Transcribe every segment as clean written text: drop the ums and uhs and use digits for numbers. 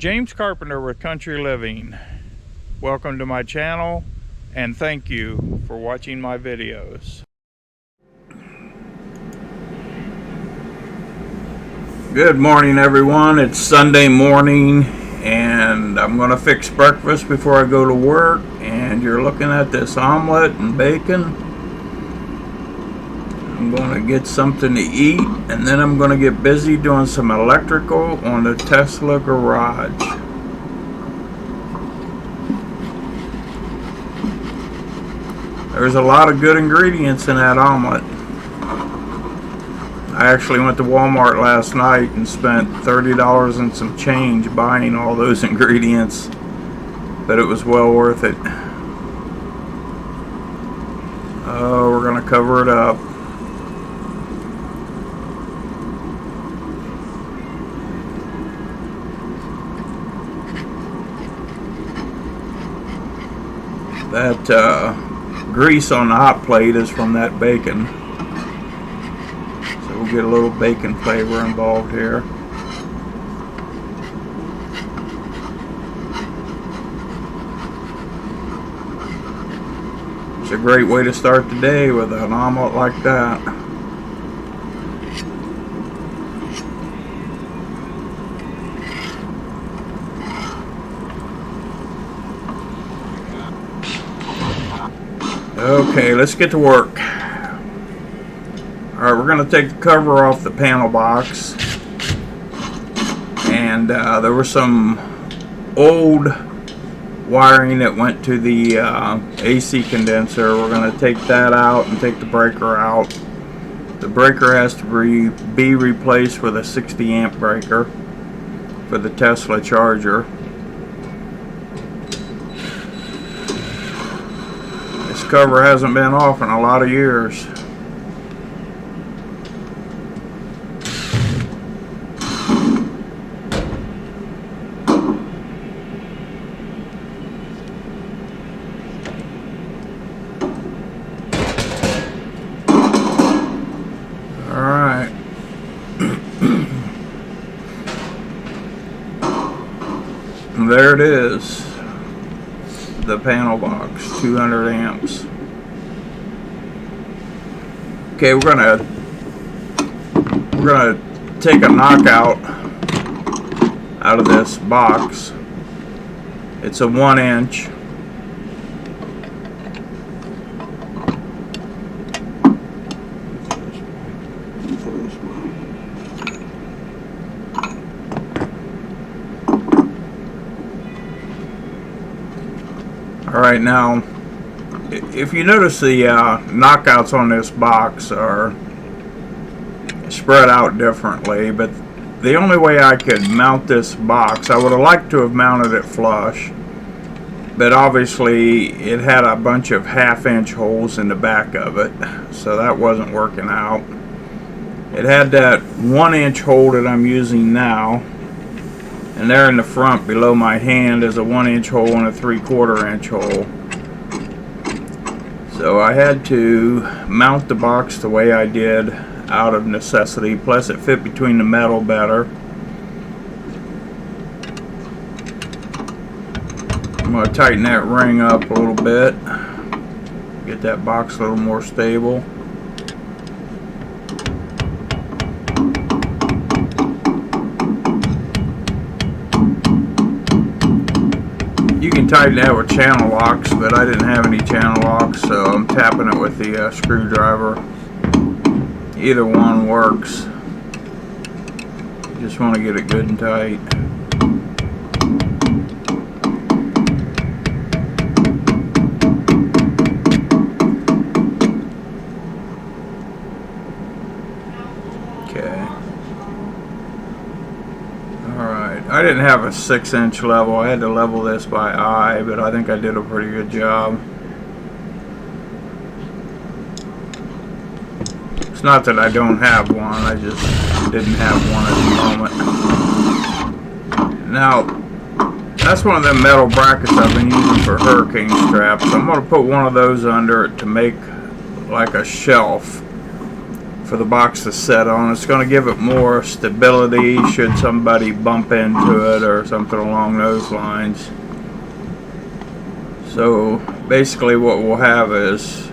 James Carpenter with Country Living. Welcome to my channel and thank you for watching my videos. Good morning everyone. It's Sunday morning and I'm going to fix breakfast before I go to work, and you're looking at this omelet and bacon. I'm going to get something to eat and then I'm going to get busy doing some electrical on the Tesla garage. There's a lot of good ingredients in that omelet. I actually went to Walmart last night and spent $30 and some change buying all those ingredients, but it was well worth it. We're going to cover it up. That grease on the hot plate is from that bacon. So we'll get a little bacon flavor involved here. It's a great way to start the day with an omelet like that. Okay, let's get to work. Alright, we're going to take the cover off the panel box. And there was some old wiring that went to the AC condenser. We're going to take that out and take the breaker out. The breaker has to be replaced with a 60 amp breaker for the Tesla charger. This cover hasn't been off in a lot of years. Alright. There it is. The panel box, 200 amps. Okay, we're gonna take a knockout out of this box. It's a 1 inch. Alright, now if you notice, the knockouts on this box are spread out differently, but the only way I could mount this box, I would have liked to have mounted it flush, but obviously it had a bunch of 1/2 inch holes in the back of it, so that wasn't working out. It had that 1 inch hole that I'm using now, and there in the front below my hand is a 1 inch hole and a 3/4 inch hole. So I had to mount the box the way I did out of necessity, plus it fit between the metal better. I'm going to tighten that ring up a little bit, get that box a little more stable. You can tighten that with channel locks, but I didn't have any channel locks, so I'm tapping it with the screwdriver. Either one works. You just want to get it good and tight. Okay. Alright, I didn't have a 6 inch level. I had to level this by eye, but I think I did a pretty good job. It's not that I don't have one, I just didn't have one at the moment. Now, that's one of them metal brackets I've been using for hurricane straps. I'm going to put one of those under it to make like a shelf. for the box to set on. It's going to give it more stability should somebody bump into it or something along those lines. So basically what we'll have is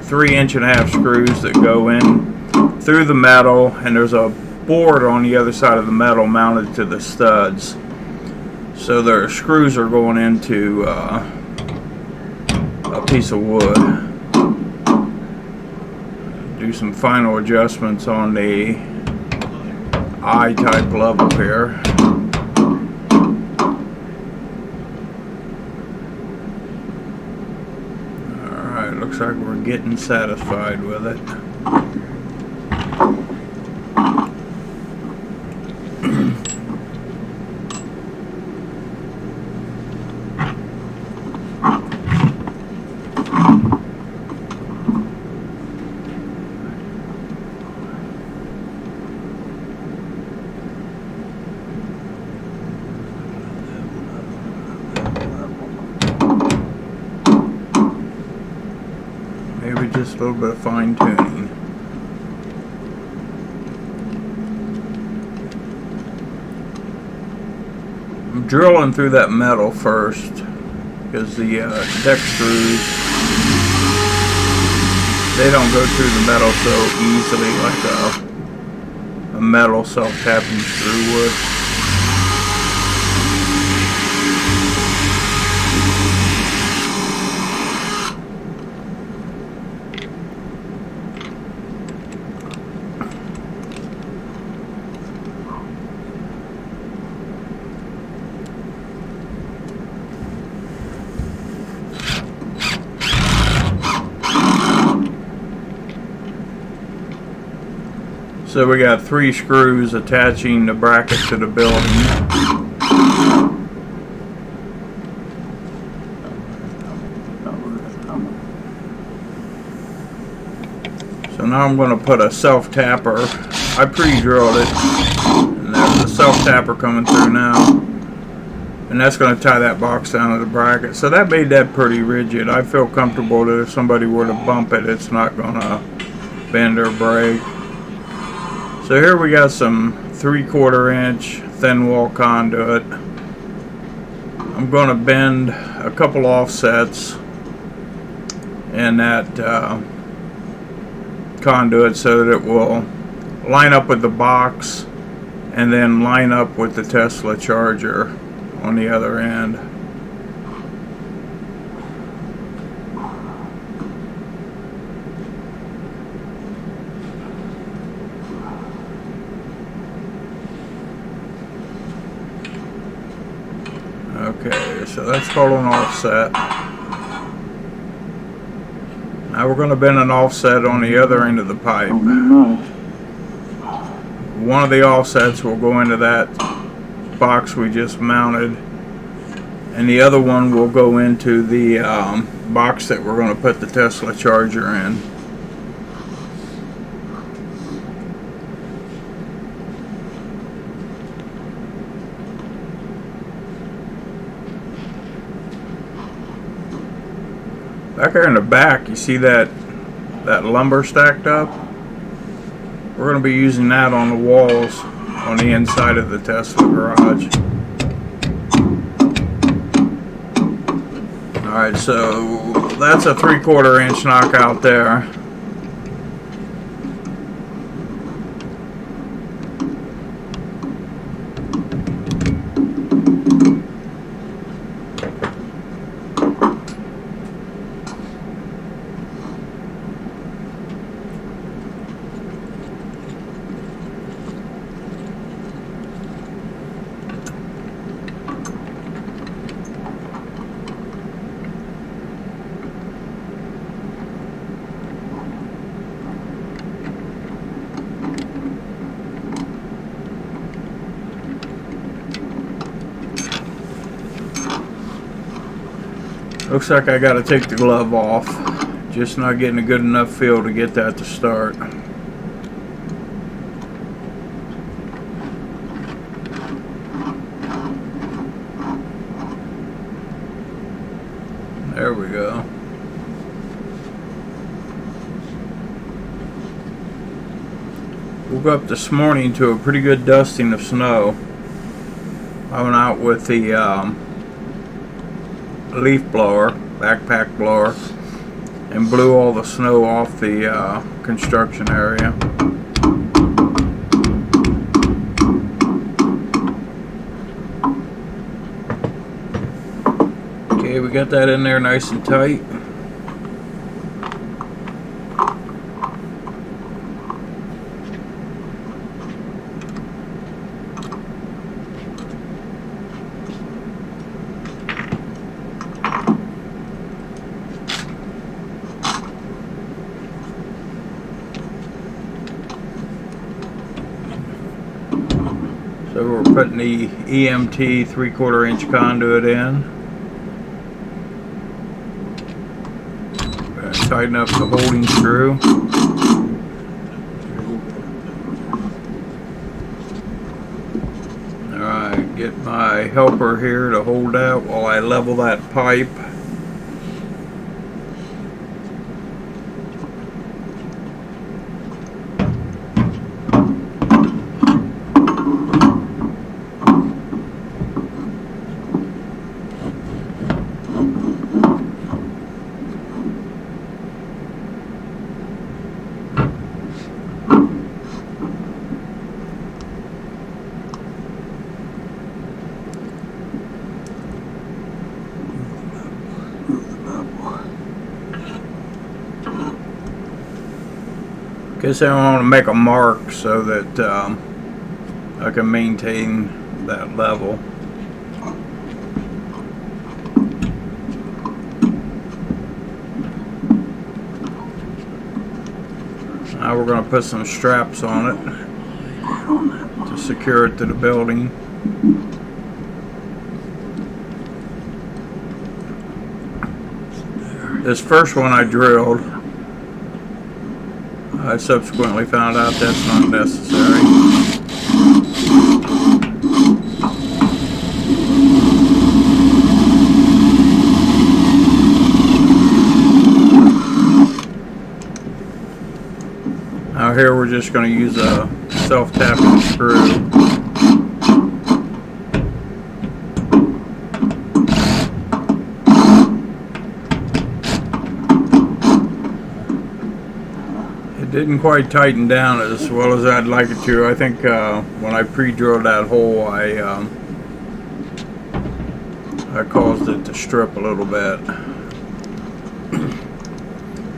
3.5-inch screws that go in through the metal, and there's a board on the other side of the metal mounted to the studs. So their screws are going into a piece of wood. Do some final adjustments on the eye type level here. Alright, looks like we're getting satisfied with it. Maybe just a little bit of fine tuning. I'm drilling through that metal first because the deck screws, they don't go through the metal so easily like a metal self-tapping screw would. So we got 3 screws attaching the bracket to the building. So now I'm going to put a self-tapper. I pre-drilled it, and there's a self-tapper coming through now. And that's going to tie that box down to the bracket. So that made that pretty rigid. I feel comfortable that if somebody were to bump it, it's not going to bend or break. So here we got some 3/4-inch thin wall conduit. I'm going to bend a couple offsets in that conduit so that it will line up with the box and then line up with the Tesla charger on the other end. Okay, so that's called an offset. Now we're going to bend an offset on the other end of the pipe. One of the offsets will go into that box we just mounted, and the other one will go into the box that we're going to put the Tesla charger in. Back here in the back, you see that lumber stacked up? We're going to be using that on the walls on the inside of the Tesla garage. Alright, so that's a 3/4-inch knockout there. Looks like I got to take the glove off. Just not getting a good enough feel to get that to start. There we go. Woke up this morning to a pretty good dusting of snow. I went out with the leaf blower, backpack blower, and blew all the snow off the construction area. Okay, we got that in there nice and tight. So we're putting the EMT 3/4 inch conduit in. Tighten up the holding screw. Alright, get my helper here to hold that while I level that pipe. Guess I want to make a mark so that I can maintain that level. Now we're going to put some straps on it to secure it to the building. This first one I drilled, I subsequently found out that's not necessary. Now here we're just going to use a self-tapping screw. Didn't quite tighten down as well as I'd like it to. I think when I pre-drilled that hole, I caused it to strip a little bit.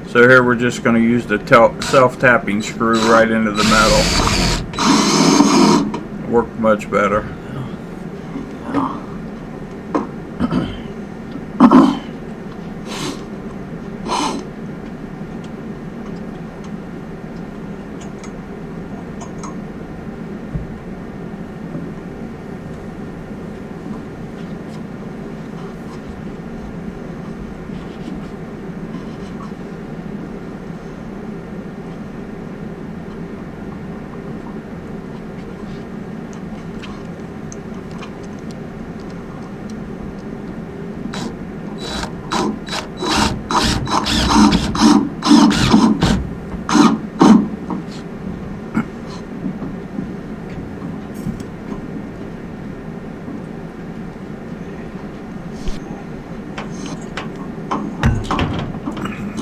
So here we're just going to use the self-tapping screw right into the metal. Worked much better.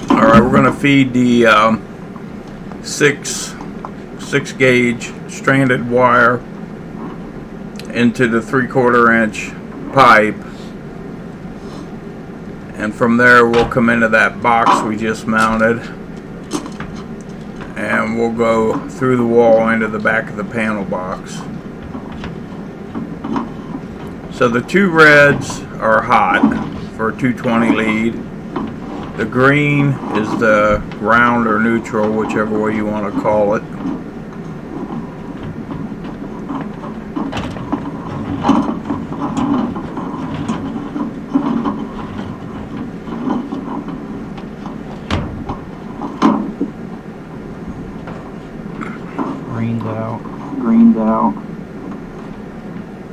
Alright, we're going to feed the 6 gauge stranded wire into the 3/4 inch pipe, and from there we'll come into that box we just mounted, and we'll go through the wall into the back of the panel box. So the two reds are hot for a 220 lead. The green is the ground or neutral, whichever way you want to call it. Green's out. Green's out.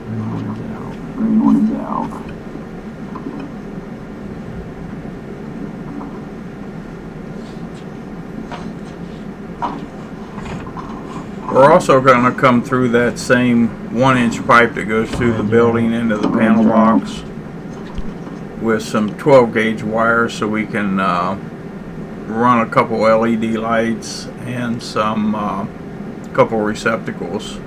Green one's out. Green one's out. We're also going to come through that same 1-inch pipe that goes through the building into the panel box with some 12 gauge wires, so we can run a couple LED lights and some couple receptacles.